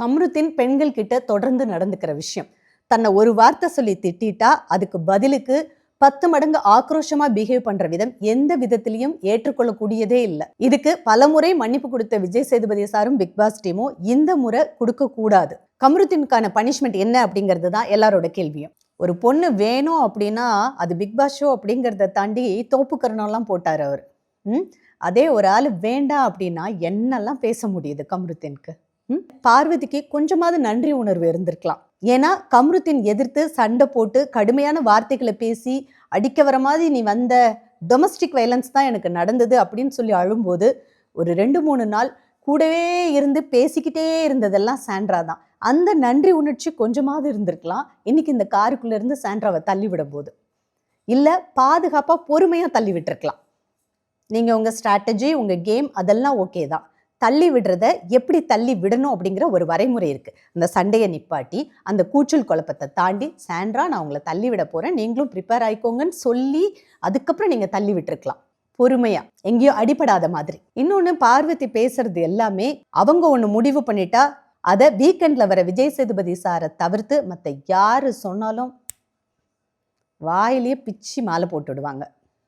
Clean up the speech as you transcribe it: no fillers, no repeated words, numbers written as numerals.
கம்ருதீன் பெண்கள் கிட்ட தொடர்ந்து நடந்துக்கிற விஷயம். தன்னை ஒரு வார்த்தை சொல்லி திட்டா அதுக்கு பதிலுக்கு 10 மடங்கு ஆக்ரோஷமா பிஹேவ் பண்ற விதம் எந்த விதத்திலையும் ஏற்றுக்கொள்ளக்கூடியதே இல்லை. இதுக்கு பலமுறை மன்னிப்பு கொடுத்த விஜய் சேதுபதி சாரும் பிக் பாஸ் டீமும் இந்த முறை கொடுக்க கூடாது. கம்ருதீனுக்கான பனிஷ்மெண்ட் என்ன அப்படிங்கிறது தான் எல்லாரோட கேள்வியும். ஒரு பொண்ணு வேணும் அப்படின்னா அது பிக் பாஸ் ஷோ அப்படிங்கிறத தாண்டி தோப்புக்கரணம்லாம் போட்டார் அவர். அதே ஒரு ஆள் வேண்டாம் அப்படின்னா என்னெல்லாம் பேச முடியுது கம்ருதீனுக்கு. பார்வதிக்கு கொஞ்சமாவது நன்றி உணர்வு இருந்திருக்கலாம். ஏன்னா கம்ருதீன் எதிர்த்து சண்டை போட்டு கடுமையான வார்த்தைகளை பேசி அடிக்க வர மாதிரி நீ வந்த டொமஸ்டிக் வயலன்ஸ் தான் எனக்கு நடந்தது அப்படின்னு சொல்லி அழும்போது ஒரு 2-3 நாள் கூடவே இருந்து பேசிக்கிட்டே இருந்ததெல்லாம் சாண்ட்ரா தான். அந்த நன்றி உணர்ச்சி கொஞ்சமாவது இருந்திருக்கலாம் இன்னைக்கு இந்த காருக்குள்ள இருந்து சாண்ட்ராவை தள்ளி விட போது. இல்லை பாதுகாப்பாக பொறுமையாக தள்ளி விட்டுருக்கலாம். நீங்கள் உங்கள் ஸ்ட்ராட்டஜி உங்கள் கேம் அதெல்லாம் ஓகே தான். தள்ளி விடுறத எப்படி தள்ளி விடணும் அப்படிங்கிற ஒரு வரைமுறை இருக்குது. அந்த சண்டையை நிப்பாட்டி அந்த கூச்சல் குழப்பத்தை தாண்டி சாண்ட்ரா நான் உங்களை தள்ளி விட போகிறேன், நீங்களும் ப்ரிப்பேர் ஆயிக்கோங்கன்னு சொல்லி அதுக்கப்புறம் நீங்கள் தள்ளி விட்டுருக்கலாம் பொறுமையா, எங்கேயோ அடிபடாத மாதிரி. இன்னொன்று, பார்வதி பேசுறது எல்லாமே அவங்க ஒன்று முடிவு பண்ணிட்டா அதை வீக்கெண்டில் வர விஜய் சேதுபதி சாரை தவிர்த்து மற்ற யார் சொன்னாலும் வாயிலேயே பிச்சு மாலை போட்டுடுவாங்க.